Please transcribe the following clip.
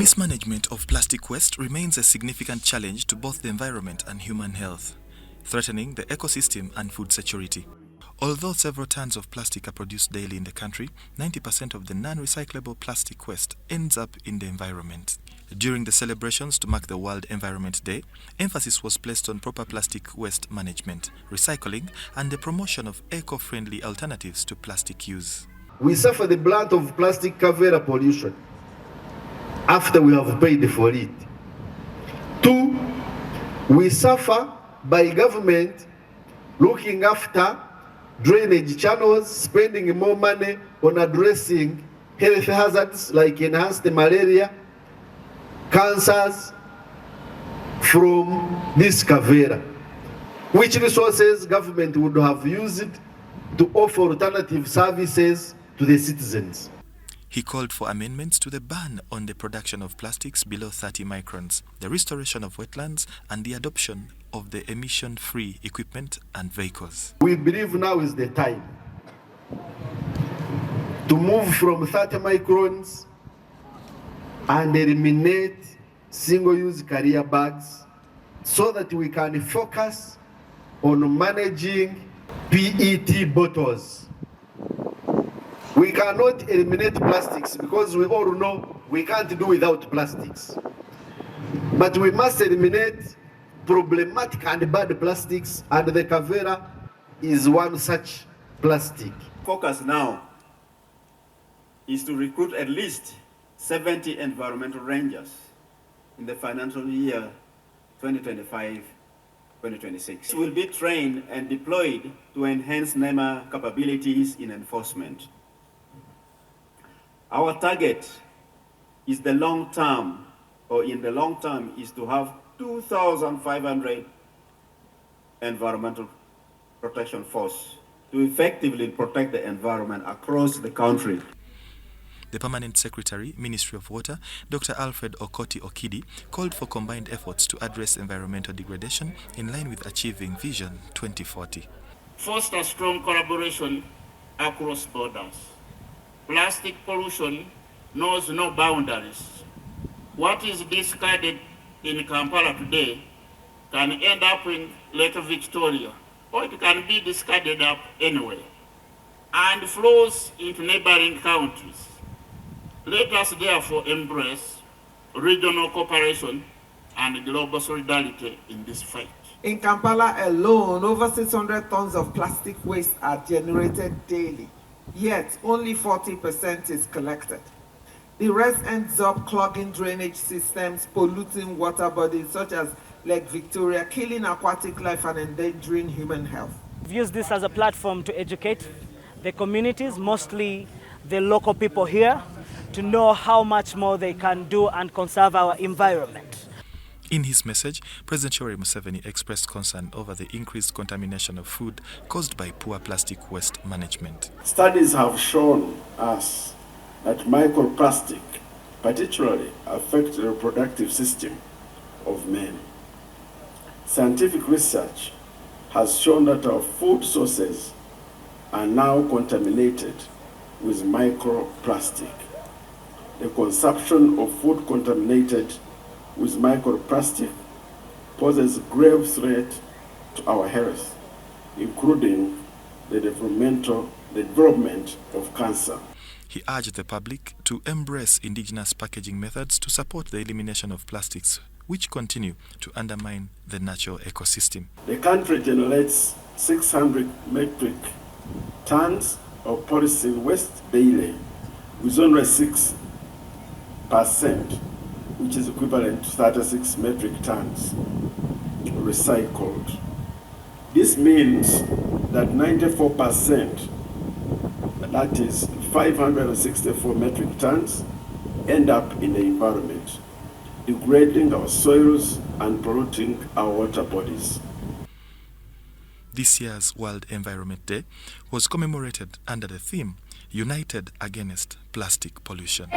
mismanagement of plastic waste remains a significant challenge to both the environment and human health, threatening the ecosystem and food security. Although several tons of plastic are produced daily in the country, 90% of the non-recyclable plastic waste ends up in the environment. During the celebrations to mark the World Environment Day, emphasis was placed on proper plastic waste management, recycling, and the promotion of eco-friendly alternatives to plastic use. We suffer the brunt of plastic Kabale pollution after we have paid for it. 2, we suffer by government looking after drainage channels, spending more money on addressing health hazards like enhanced malaria, cancers from this Kabale, which resources government would have used to offer alternative services to the citizens. He called for amendments to the ban on the production of plastics below 30 microns, the restoration of wetlands, and the adoption of the emission-free equipment and vehicles. We believe now is the time to move from 30 microns and eliminate single-use carrier bags so that we can focus on managing PET bottles. We cannot eliminate plastics because we all know we can't do without plastics. But we must eliminate problematic and bad plastics, and the Kabale is one such plastic. Focus now is to recruit at least 70 environmental rangers in the financial year 2025-2026. Will be trained and deployed to enhance NEMA capabilities in enforcement. Our target is in the long term is to have 2,500 environmental protection force to effectively protect the environment across the country. The Permanent Secretary, Ministry of Water, Dr. Alfred Okoti Okidi, called for combined efforts to address environmental degradation in line with achieving Vision 2040. Foster strong collaboration across borders. Plastic pollution knows no boundaries. What is discarded in Kampala today can end up in Lake Victoria, or it can be discarded up anywhere, and flows into neighboring countries. Let us therefore embrace regional cooperation and global solidarity in this fight. In Kampala alone, over 600 tons of plastic waste are generated daily, yet only 40% is collected. The rest ends up clogging drainage systems, polluting water bodies such as Lake Victoria, killing aquatic life and endangering human health. We've used this as a platform to educate the communities, mostly the local people here, to know how much more they can do and conserve our environment. In his message, President Yoweri Museveni expressed concern over the increased contamination of food caused by poor plastic waste management. Studies have shown us that microplastic particularly affect the reproductive system of men. Scientific research has shown that our food sources are now contaminated with microplastic. The consumption of food contaminated with microplastic poses a grave threat to our health, including the development of cancer. He urged the public to embrace indigenous packaging methods to support the elimination of plastics, which continue to undermine the natural ecosystem. The country generates 600 metric tons of polythene waste daily, with only 6%, which is equivalent to 36 metric tons recycled. This means that 94%, that is 564 metric tons, end up in the environment, degrading our soils and polluting our water bodies. This year's World Environment Day was commemorated under the theme United Against Plastic Pollution.